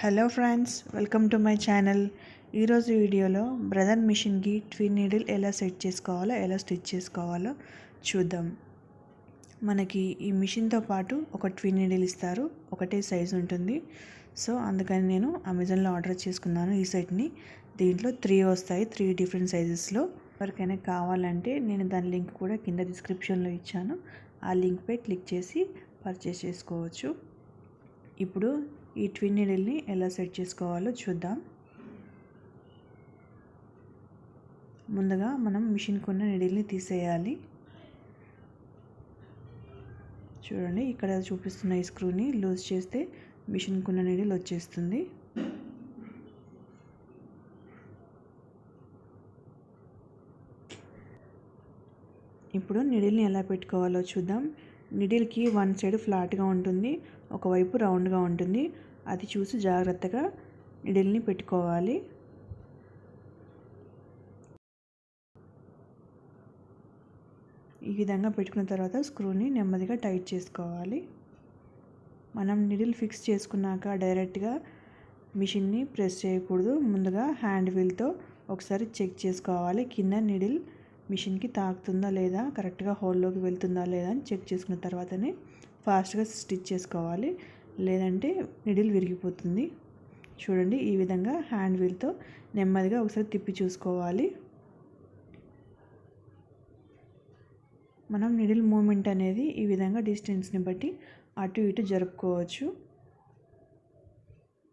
Hello friends, welcome to my channel. ఈరోజు వీడియోలో brother మిషన్కి ట్విన్ నీడిల్ ఎలా సెట్ చేసుకోవాలో, ఎలా స్టిచ్ చేసుకోవాలో చూద్దాం. మనకి ఈ మిషన్తో పాటు ఒక ట్విన్ నీడిల్ ఇస్తారు, ఒకటే సైజు ఉంటుంది. సో అందుకని నేను అమెజాన్లో ఆర్డర్ చేసుకున్నాను ఈ సెట్ని. దీంట్లో 3 వస్తాయి, 3 డిఫరెంట్ సైజెస్లో. ఎవరికైనా కావాలంటే నేను దాని లింక్ కూడా కింద డిస్క్రిప్షన్లో ఇచ్చాను. ఆ లింక్పై క్లిక్ చేసి పర్చేస్ చేసుకోవచ్చు. ఇప్పుడు ఈ ట్విన్ నీడిల్ని ఎలా సెట్ చేసుకోవాలో చూద్దాం. ముందుగా మనం మిషన్కి ఉన్న నీడిల్ని తీసేయాలి. చూడండి, ఇక్కడ చూపిస్తున్న ఈ స్క్రూని లూజ్ చేస్తే మిషన్కి ఉన్న నీడిల్ వచ్చేస్తుంది. ఇప్పుడు నీడిల్ని ఎలా పెట్టుకోవాలో చూద్దాం. నీడిల్కి వన్ సైడ్ ఫ్లాట్గా ఉంటుంది, ఒకవైపు రౌండ్గా ఉంటుంది. అది చూసి జాగ్రత్తగా నీడిల్ని పెట్టుకోవాలి. ఈ విధంగా పెట్టుకున్న తర్వాత స్క్రూని నెమ్మదిగా టైట్ చేసుకోవాలి. మనం నీడిల్ ఫిక్స్ చేసుకున్నాక డైరెక్ట్గా మిషన్ని ప్రెస్ చేయకూడదు. ముందుగా హ్యాండ్ వీల్తో ఒకసారి చెక్ చేసుకోవాలి. కింద నీడిల్ మిషన్కి తాకుతుందా లేదా, కరెక్ట్గా హోల్లోకి వెళ్తుందా లేదా అని చెక్ చేసుకున్న తర్వాతనే ఫాస్ట్గా స్టిచ్ చేసుకోవాలి, లేదంటే నీడిల్ విరిగిపోతుంది. చూడండి, ఈ విధంగా హ్యాండ్ వీల్తో నెమ్మదిగా ఒకసారి తిప్పి చూసుకోవాలి. మనం నీడిల్ మూమెంట్ అనేది ఈ విధంగా డిస్టెన్స్ని బట్టి అటు ఇటు జరుపుకోవచ్చు.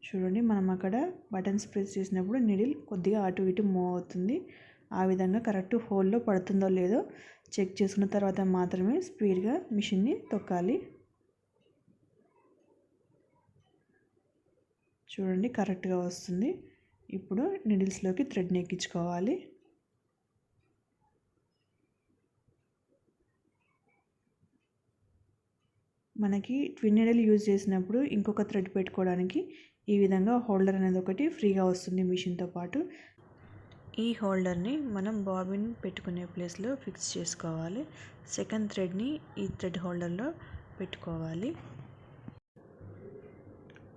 చూడండి, మనం అక్కడ బటన్స్ ప్రెస్ చేసినప్పుడు నీడిల్ కొద్దిగా అటు ఇటు మూవ్ అవుతుంది. ఆ విధంగా కరెక్ట్ హోల్లో పడుతుందో లేదో చెక్ చేసుకున్న తర్వాత మాత్రమే స్పీడ్గా మిషన్ని తొక్కాలి. చూడండి, కరెక్ట్గా వస్తుంది. ఇప్పుడు నీడిల్స్లోకి థ్రెడ్ని ఎక్కించుకోవాలి. మనకి ట్విన్ నీడిల్ యూజ్ చేసినప్పుడు ఇంకొక థ్రెడ్ పెట్టుకోవడానికి ఈ విధంగా హోల్డర్ అనేది ఒకటి ఫ్రీగా వస్తుంది మిషన్తో పాటు. ఈ హోల్డర్ని మనం బాబిన్ పెట్టుకునే ప్లేస్లో ఫిక్స్ చేసుకోవాలి. సెకండ్ థ్రెడ్ని ఈ థ్రెడ్ హోల్డర్లో పెట్టుకోవాలి.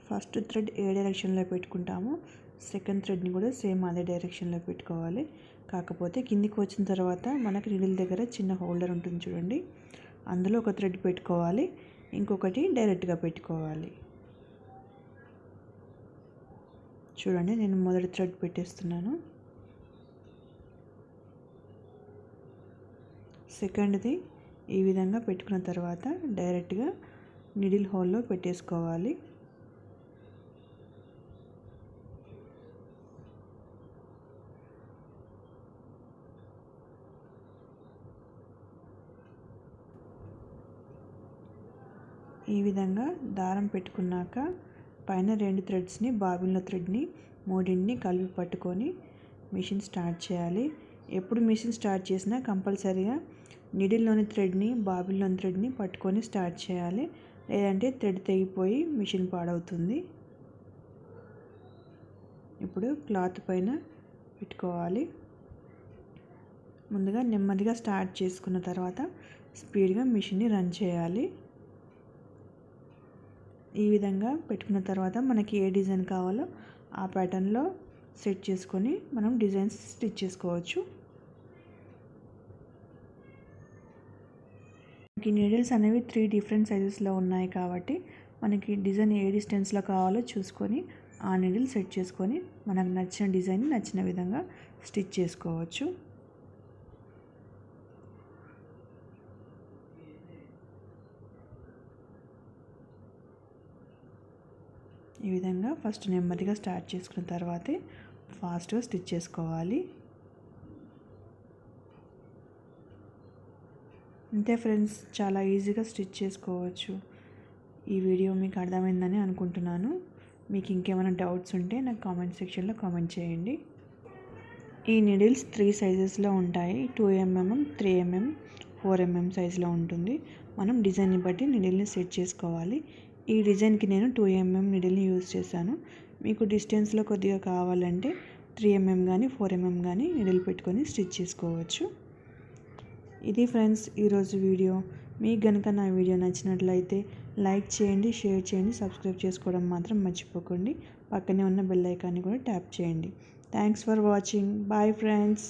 ఫస్ట్ థ్రెడ్ ఏ డైరెక్షన్లో పెట్టుకుంటామో సెకండ్ థ్రెడ్ని కూడా సేమ్ అదే డైరెక్షన్లో పెట్టుకోవాలి. కాకపోతే కిందికి వచ్చిన తర్వాత మనకి నీడిల్ దగ్గర చిన్న హోల్డర్ ఉంటుంది చూడండి, అందులో ఒక థ్రెడ్ పెట్టుకోవాలి, ఇంకొకటి డైరెక్ట్గా పెట్టుకోవాలి. చూడండి, నేను మొదటి థ్రెడ్ పెట్టేస్తున్నాను. సెకండ్ది ఈ విధంగా పెట్టుకున్న తర్వాత డైరెక్ట్గా నీడిల్ హోల్లో పెట్టేసుకోవాలి. ఈ విధంగా దారం పెట్టుకున్నాక పైన 2 థ్రెడ్స్ని, బాబిన్లో థ్రెడ్ని, మూడింటిని కలిపి పట్టుకొని మిషన్ స్టార్ట్ చేయాలి. ఎప్పుడు మిషన్ స్టార్ట్ చేసినా కంపల్సరీగా నీడిల్లోని థ్రెడ్ని, బాబిన్లోని థ్రెడ్ని పట్టుకొని స్టార్ట్ చేయాలి, లేదంటే థ్రెడ్ తెగిపోయి మిషన్ పాడవుతుంది. ఇప్పుడు క్లాత్ పైన పెట్టుకోవాలి. ముందుగా నెమ్మదిగా స్టార్ట్ చేసుకున్న తర్వాత స్పీడ్గా మిషన్ని రన్ చేయాలి. ఈ విధంగా పెట్టుకున్న తర్వాత మనకి ఏ డిజైన్ కావాలో ఆ ప్యాటర్న్లో సెట్ చేసుకొని మనం డిజైన్స్ స్టిచ్ చేసుకోవచ్చు. మనకి నీడిల్స్ అనేవి 3 డిఫరెంట్ సైజెస్లో ఉన్నాయి కాబట్టి మనకి డిజైన్ ఏ డిస్టెన్స్లో కావాలో చూసుకొని ఆ నీడిల్ సెట్ చేసుకొని మనకు నచ్చిన డిజైన్ నచ్చిన విధంగా స్టిచ్ చేసుకోవచ్చు. ఈ విధంగా ఫస్ట్ నెమ్మదిగా స్టార్ట్ చేసుకున్న తర్వాతే ఫాస్ట్గా స్టిచ్ చేసుకోవాలి. అంతే ఫ్రెండ్స్, చాలా ఈజీగా స్టిచ్ చేసుకోవచ్చు. ఈ వీడియో మీకు అర్థమైందని అనుకుంటున్నాను. మీకు ఇంకేమైనా డౌట్స్ ఉంటే నాకు కామెంట్ సెక్షన్లో కామెంట్ చేయండి. ఈ నీడిల్స్ 3 సైజెస్లో ఉంటాయి. 2mm, 3mm, 4mm సైజులో ఉంటుంది. మనం డిజైన్ని బట్టి నీడిల్ని సెట్ చేసుకోవాలి. ఈ డిజైన్కి నేను 2mm నీడిల్ని యూజ్ చేశాను. మీకు డిస్టెన్స్లో కొద్దిగా కావాలంటే 3mm కానీ 4mm కానీ నీడిల్ పెట్టుకొని స్టిచ్ చేసుకోవచ్చు. ఇది ఫ్రెండ్స్ ఈరోజు వీడియో. మీకు కనుక నా వీడియో నచ్చినట్లయితే లైక్ చేయండి, షేర్ చేయండి, సబ్స్క్రైబ్ చేసుకోవడం మాత్రం మర్చిపోకండి. పక్కనే ఉన్న బెల్ ఐకాన్ని కూడా ట్యాప్ చేయండి. Thanks for watching. Bye friends.